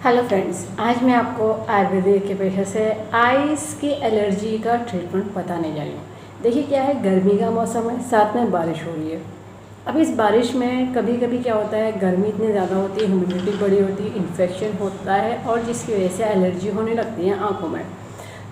Hello friends, आज मैं आपको आयुर्वेदिक के पेशे से आइस की एलर्जी का ट्रीटमेंट बताने जा रही हूँ। देखिए क्या है, गर्मी का मौसम है, साथ में बारिश हो रही है। अब इस बारिश में कभी कभी क्या होता है, गर्मी इतनी ज़्यादा होती है, ह्यूमिडिटी बड़ी होती है, इन्फेक्शन होता है और जिसकी वजह से एलर्जी होने लगती है आँखों में।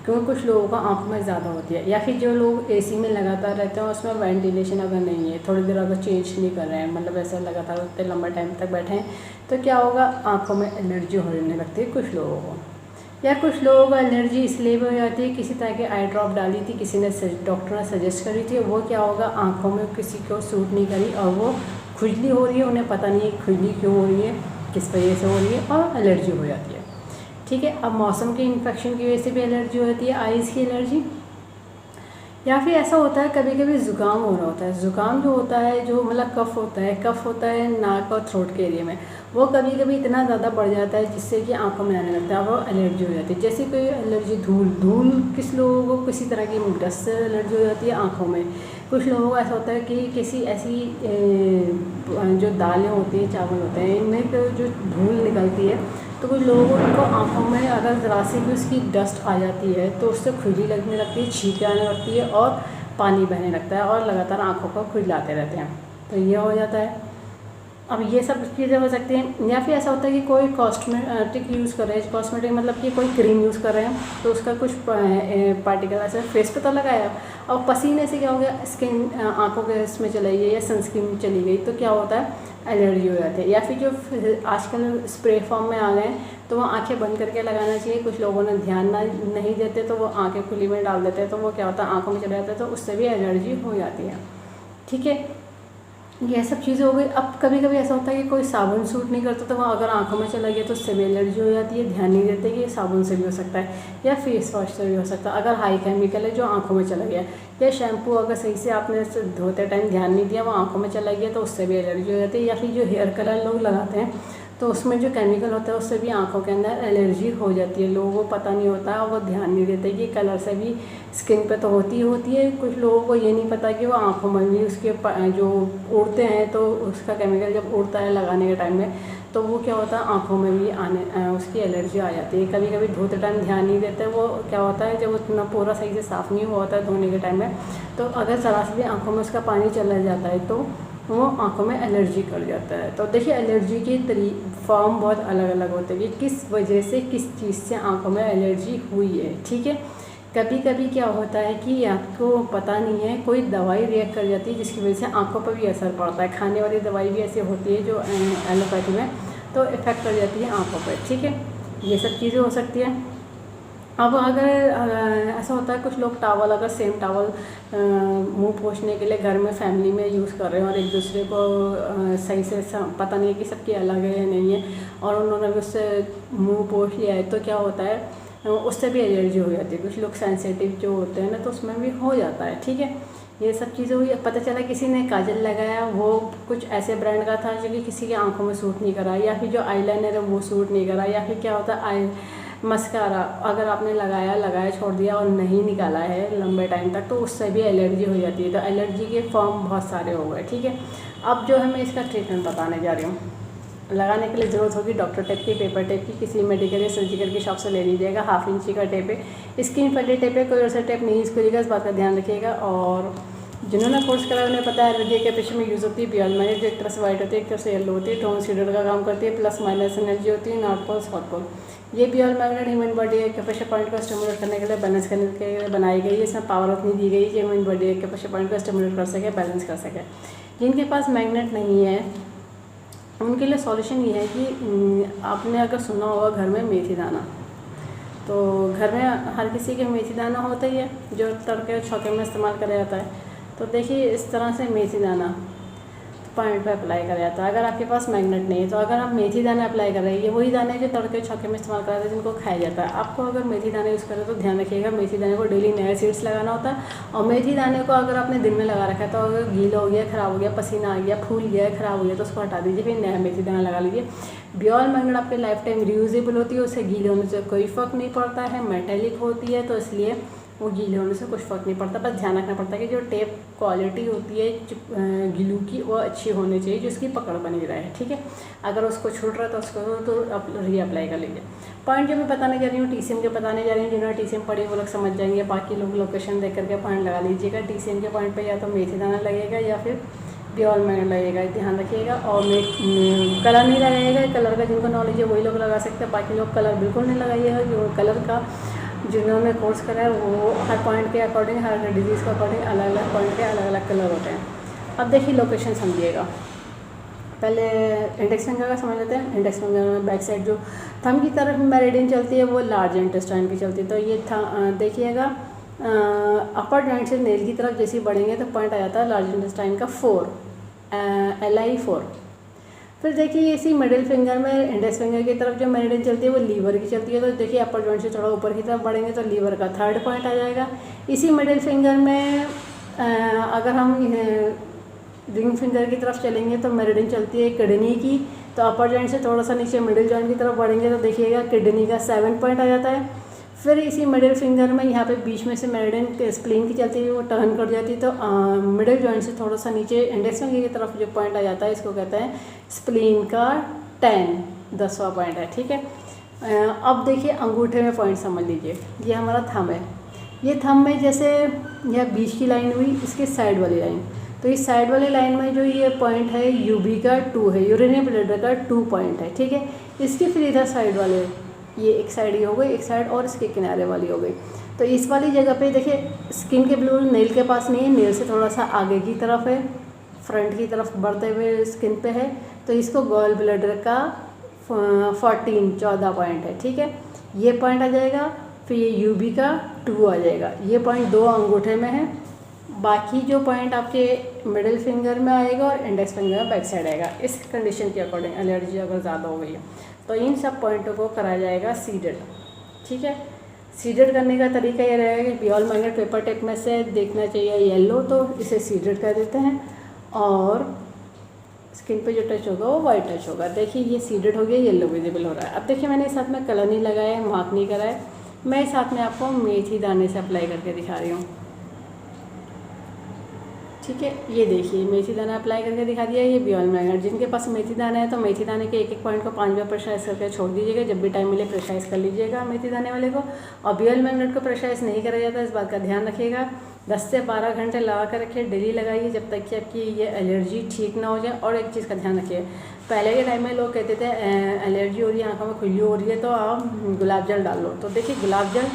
क्योंकि कुछ लोगों का आँखों में ज़्यादा होती है, या फिर जो लोग एसी में लगातार रहते हैं उसमें वेंटिलेशन अगर नहीं है, थोड़ी देर अगर चेंज नहीं कर रहे हैं, मतलब ऐसा लगातार उतने लंबा टाइम तक बैठे हैं, तो क्या होगा, आँखों में एलर्जी होने लगती है कुछ लोगों को। या कुछ लोगों को एलर्जी इसलिए भी हो जाती है, किसी तरह की आई ड्रॉप डाली थी, किसी ने डॉक्टर ने सजेस्ट करी थी, वो क्या होगा, आँखों में किसी को सूट नहीं करी और वो खुजली हो रही है, उन्हें पता नहीं है खुजली क्यों हो रही है, किस वजह से हो रही है, और एलर्जी हो जाती है। ठीक है। अब मौसम के इन्फेक्शन की वजह से भी एलर्जी होती है, आइज़ की एलर्जी। या फिर ऐसा होता है कभी कभी ज़ुकाम हो रहा होता है। ज़ुकाम जो होता है, जो मतलब कफ़ होता है नाक और थ्रोट के एरिया में, वो कभी कभी इतना ज़्यादा बढ़ जाता है जिससे कि आंखों में आने लगता है, वो एलर्जी हो जाती है। जैसे कोई एलर्जी धूल किस लोगों को किसी तरह की डस्ट से एलर्जी हो जाती है आँखों में। कुछ लोगों को ऐसा होता है कि किसी ऐसी जो दालें होती हैं, चावल होते हैं, इनमें जो धूल निकलती है, तो कुछ लोगों को आँखों में अगर ज़रा सी भी उसकी डस्ट आ जाती है तो उससे खुजली लगने लगती है, छींकें आने लगती है और पानी बहने लगता है और लगातार आँखों को खुजलाते रहते हैं, तो ये हो जाता है। अब ये सब चीज़ें हो सकती हैं। या फिर ऐसा होता है कि कोई कॉस्मेटिक यूज़ कर रहे हैं, कॉस्मेटिक मतलब कि कोई क्रीम यूज़ कर रहे हैं, तो उसका कुछ पार्टिकल ऐसे फेस पे तो लगाया और पसीने से क्या हो गया, स्किन आँखों के इसमें चली गई या सनस्क्रीन चली गई, तो क्या होता है, एलर्जी हो जाती है। या फिर जो आजकल स्प्रे फॉर्म में आ गए हैं, तो वो आंखें बंद करके लगाना चाहिए। कुछ लोगों ने ध्यान नहीं देते, तो वो आंखें खुली में डाल देते हैं, तो वो क्या होता है, आँखों में चले जाता है, तो उससे भी एलर्जी हो जाती है। ठीक है, ये सब चीज़ें हो गई। अब कभी कभी ऐसा होता है कि कोई साबुन सूट नहीं करता, तो वहाँ अगर आंखों में चला गया तो उससे भी एलर्जी हो जाती है। ध्यान नहीं देते कि साबुन से भी हो सकता है या फेस वॉश से भी हो सकता है, अगर हाई केमिकल है जो आंखों में चला गया। या शैम्पू अगर सही से आपने धोते टाइम ध्यान नहीं दिया, वो आंखों में चला गया, तो उससे भी एलर्जी हो जाती है। या फिर जो हेयर कलर लोग लगाते हैं, तो उसमें जो केमिकल होता है उससे भी आंखों के अंदर एलर्जी हो जाती है। लोगों को पता नहीं होता है और वो ध्यान नहीं देते कि कलर से भी स्किन पे तो होती है। कुछ लोगों को ये नहीं पता कि वो आंखों में भी उसके जो उड़ते हैं, तो उसका केमिकल जब उड़ता है लगाने के टाइम में, तो वो क्या होता है, आंखों में भी उसकी एलर्जी आ जाती है। कभी कभी धोते टाइम ध्यान नहीं देते, वो क्या होता है, जब उतना पूरा सही से साफ़ नहीं हुआ होता है धोने के टाइम में, तो अगर ज़रा से भी आँखों में उसका पानी चला जाता है तो वो आँखों में एलर्जी कर जाता है। तो देखिए, एलर्जी की फॉर्म बहुत अलग अलग होते हैं कि किस वजह से, किस चीज़ से आँखों में एलर्जी हुई है। ठीक है, कभी कभी क्या होता है कि आपको पता नहीं है, कोई दवाई रिएक्ट कर जाती है जिसकी वजह से आँखों पर भी असर पड़ता है। खाने वाली दवाई भी ऐसी होती है जो एलोपैथी में तो इफ़ेक्ट कर जाती है आँखों पर। ठीक है, ये सब चीज़ें हो सकती हैं। अब अगर ऐसा होता है, कुछ लोग टावल, अगर सेम टावल मुंह पोंछने के लिए घर में फैमिली में यूज़ कर रहे हैं और एक दूसरे को सही से पता नहीं है कि सबकी अलग है या नहीं है, और उन्होंने भी उससे मुंह पोंछ लिया है, तो क्या होता है, उससे भी एलर्जी हो जाती है। कुछ लोग सेंसिटिव जो होते हैं ना, तो उसमें भी हो जाता है। ठीक है, ये सब चीज़ें हुई। पता चला किसी ने काजल लगाया, वो कुछ ऐसे ब्रांड का था जो कि किसी की आंखों में सूट नहीं करा, या फिर जो आईलाइनर है वो सूट नहीं करा, या फिर क्या होता है, मस्कारा अगर आपने लगाया छोड़ दिया और नहीं निकाला है लंबे टाइम तक, तो उससे भी एलर्जी हो जाती है। तो एलर्जी के फॉर्म बहुत सारे हो गए। ठीक है, अब जो है मैं इसका ट्रीटमेंट बताने जा रही हूँ। लगाने के लिए ज़रूरत होगी डॉक्टर टेप की, पेपर टेप की, किसी मेडिकल या सर्जिकल की शॉप से ले लीजिएगा। 1/2 इंची का टेप है, स्किन फ्रेंडली टेप है, कोई और सा टेप नहीं यूज़ करिएगा, इस बात का ध्यान रखिएगा। और जिन्होंने कोर्स करा उन्हें पता है, एलर्जी के पेशेंट में यूज़ होती है बियल मैग्नेट, जो एक तरह से वाइट होती है, एक तरह से येलो होती है, ट्रांसड्यूसर का काम करती है, प्लस माइनस एनर्जी होती है, नॉर्थ पोल साउथ पोल। ये बियल मैग्नेट ह्यूमन बॉडी के प्रेशर पॉइंट को स्टिमुलेट करने के लिए, बैलेंस करने के लिए बनाई गई है। इसमें पावर उतनी दी गई है कि ह्यूमन बॉडी के प्रेशर पॉइंट को स्टिमुलेट कर सके, बैलेंस कर सके। जिनके पास मैग्नेट नहीं है उनके लिए सॉल्यूशन ये है कि आपने अगर सुना होगा घर में मेथी दाना, तो घर में हर किसी के मेथी दाना होता ही है जो तड़के छौके में इस्तेमाल करा जाता है। तो देखिए, इस तरह से मेथी दाना पॉइंट पे अप्लाई करा जाता है। अगर आपके पास मैग्नेट नहीं है, तो अगर आप मेथी दाना अप्लाई कर रहे हैं, ये वही दाने जो तड़के छौके में इस्तेमाल करा जाता है, जिनको खाया जाता है। आपको अगर मेथी दाने यूज़ करें तो ध्यान रखिएगा, मेथी दाने को डेली नए सीड्स लगाना होता है। और मेथी दाने को अगर आपने दिन में लगा रखा है, तो अगर गीला हो गया, ख़राब हो गया, पसीना आ गया, फूल गया, ख़राब हो गया, तो उसको हटा दीजिए, फिर नया मेथी दाना लगा लीजिए। बियल मैग्नेट आपके लाइफ टाइम रीयूजेबल होती है, उससे गीले होने से कोई फ़र्क नहीं पड़ता है, मेटेलिक होती है, तो इसलिए वो गीले होने से कुछ फ़र्क नहीं पड़ता। बस ध्यान रखना पड़ता है कि जो टेप क्वालिटी होती है ग्लू की वो अच्छी होनी चाहिए, जिसकी पकड़ बनी रहे, ठीक है। अगर उसको छूट रहा है तो उसको तो रीअप्लाई कर लीजिए। पॉइंट जो मैं बताने जा रही हूँ TCM के बताने जा रही हूँ, जिन्होंने TCM पढ़ी वो लोग समझ जाएंगे, बाकी लोग लोकेशन देख करके पॉइंट लगा लीजिएगा। TCM के पॉइंट पे या तो मेथी दाना लगेगा या फिर बियॉल मैग्नेट लगेगा, ध्यान रखिएगा। और कलर नहीं लगाइएगा, कलर का जिनको नॉलेज है वही लोग लगा सकते हैं, बाकी लोग कलर बिल्कुल नहीं लगाइएगा। जो कलर का जिन्होंने कोर्स करा है वो हर पॉइंट के अकॉर्डिंग, हर डिजीज़ के अकॉर्डिंग अलग अलग पॉइंट के अलग अलग कलर होते हैं। अब देखिए लोकेशन समझिएगा। पहले इंडेक्स फिंगर का समझ लेते हैं। इंडेक्स फिंगर में बैक साइड जो थंब की तरफ मेरिडियन चलती है वो लार्ज इंटेस्टाइन की चलती है। तो ये देखिएगा अपर जॉइंट से नेल की तरफ जैसे बढ़ेंगे तो पॉइंट आ जाता है लार्ज इंटेस्टाइन का 4 LI4। फिर देखिए इसी मिडिल फिंगर में इंडेक्स फिंगर की तरफ जो मेरिडियन चलती है वो लीवर की चलती है। तो देखिए अपर जॉइंट से थोड़ा ऊपर की तरफ बढ़ेंगे तो लीवर का 3rd पॉइंट आ जाएगा। इसी मिडिल फिंगर में अगर हम रिंग फिंगर की तरफ चलेंगे तो मेरिडियन चलती है किडनी की। तो अपर जॉइंट से थोड़ा सा नीचे मिडिल जॉइंट की तरफ बढ़ेंगे तो देखिएगा किडनी का 7 पॉइंट आ जाता है। फिर इसी मिडिल फिंगर में यहाँ पे बीच में से मेरिडियन स्प्लीन की चलती है, वो टर्न कर जाती है। तो मिडिल जॉइंट से थोड़ा सा नीचे इंडेक्स फिंगर की तरफ जो पॉइंट आ जाता है इसको कहते हैं स्प्लीन का 10वां पॉइंट है, ठीक है। अब देखिए अंगूठे में पॉइंट समझ लीजिए। ये हमारा थंब है, ये थंब में जैसे यह बीच की लाइन हुई, इसके साइड वाली लाइन, तो इस साइड वाली लाइन में जो ये पॉइंट है यूबी का 2 है, यूरेनियम ब्लडर का 2 पॉइंट है, ठीक है। इसके फिर इधर साइड वाले, ये एक साइड ये हो गई, एक साइड और इसके किनारे वाली हो गई। तो इस वाली जगह पे देखिए स्किन के बिल्कुल नेल के पास नहीं है, नेल से थोड़ा सा आगे की तरफ है, फ्रंट की तरफ बढ़ते हुए स्किन पे है। तो इसको गॉल ब्लडर का 14 पॉइंट है, ठीक है। ये पॉइंट आ जाएगा। फिर ये यूबी का 2 आ जाएगा। ये पॉइंट 2 अंगूठे में है। बाकी जो पॉइंट आपके मिडिल फिंगर में आएगा और इंडेक्स फिंगर में बैक साइड आएगा। इस कंडीशन के अकॉर्डिंग एलर्जी अगर ज़्यादा हो गई है तो इन सब पॉइंटों को कराया जाएगा सीडेड, ठीक है। सीडेड करने का तरीका ये रहेगा कि बियॉल मैग्नेट पेपर टेप में से देखना चाहिए येलो, तो इसे सीडेड कर देते हैं और स्किन पे जो टच होगा वो वाइट टच होगा। देखिए ये सीडेड हो गया, येलो विजिबल हो रहा है। अब देखिए मैंने इस हाथ में कलर नहीं लगाया है, मार्क नहीं करा है, मैं इस हाथ में आपको मेथी दाने से अप्लाई करके दिखा रही हूँ, ठीक है। ये देखिए मेथी दाना अप्लाई करके दिखा दिया। ये बियॉल मैग्नेट, जिनके पास मेथी दाना है तो मेथी दाने के एक एक पॉइंट को 5 बार प्रेशराइज करके छोड़ दीजिएगा। जब भी टाइम मिले प्रेशराइज कर लीजिएगा मेथी दाने वाले को। और बियॉल मैग्नेट को प्रेशराइज नहीं करा जाता, इस बात का ध्यान रखिएगा। 10 से 12 घंटे लगा कर रखिए, डेली लगाइए जब तक कि आपकी ये एलर्जी ठीक ना हो जाए। और एक चीज़ का ध्यान रखिए, पहले के टाइम में लोग कहते थे एलर्जी हो रही है, आँखों में खुजली हो रही है तो आप गुलाब जल डाल लो। तो देखिए गुलाब जल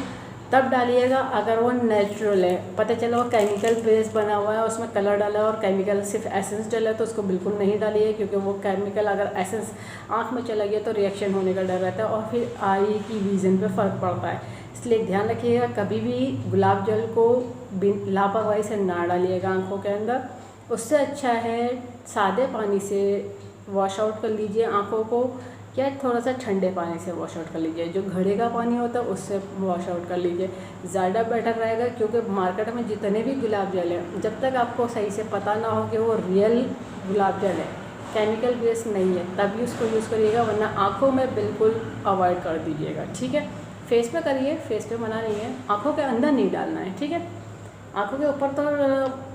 तब डालिएगा अगर वो नेचुरल है। पता चला वो केमिकल बेस बना हुआ है, उसमें कलर डाला है और केमिकल सिर्फ एसेंस डाला है, तो उसको बिल्कुल नहीं डालिए, क्योंकि वो केमिकल अगर एसेंस आँख में चला गया तो रिएक्शन होने का डर रहता है और फिर आई की विज़न पे फ़र्क पड़ता है। इसलिए ध्यान रखिएगा, कभी भी गुलाब जल को लापरवाही से ना डालिएगा आँखों के अंदर। उससे अच्छा है सादे पानी से वॉश आउट कर लीजिए आँखों को, या थोड़ा सा ठंडे पानी से वॉश आउट कर लीजिए। जो घड़े का पानी होता है उससे वॉश आउट कर लीजिए, ज़्यादा बेटर रहेगा। क्योंकि मार्केट में जितने भी गुलाब जल है, जब तक आपको सही से पता ना हो कि वो रियल गुलाब जल है, केमिकल बेस नहीं है, तभी उसको यूज़ करिएगा, वरना आँखों में बिल्कुल अवॉइड कर दीजिएगा, ठीक है। फेस पे करिए, फेस पे मना नहीं है, आँखों के अंदर नहीं डालना है, ठीक है। आँखों के ऊपर तो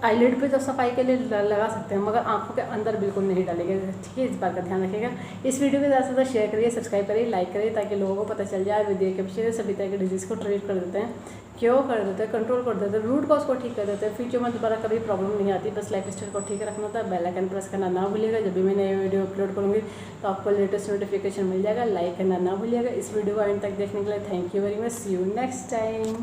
आईलिड पे तो सफाई के लिए लगा सकते हैं, मगर आँखों के अंदर बिल्कुल नहीं डालेंगे, ठीक है। इस बात का ध्यान रखिएगा। इस वीडियो को ज़्यादा से ज़्यादा शेयर करिए, सब्सक्राइब करिए, लाइक करिए, ताकि लोगों को पता चल जाए आयुर्वेद के पीछे सभी तरह के डिजीज़ को ट्रीट कर देते हैं, क्योर कर देते हैं, कंट्रोल कर देते हैं, रूट कॉज को ठीक कर देते हैं। फ्यूचर में दोबारा कभी प्रॉब्लम नहीं आती। बस लाइफ स्टाइल को ठीक रखना होता है। बेल आइकन प्रेस करना ना भूलिएगा, जब भी मैं नई वीडियो अपलोड करूँगी तो आपको लेटेस्ट नोटिफिकेशन मिल जाएगा। लाइक करना ना भूलिएगा। इस वीडियो को एंड तक देखने के लिए thank you very much. See you next time.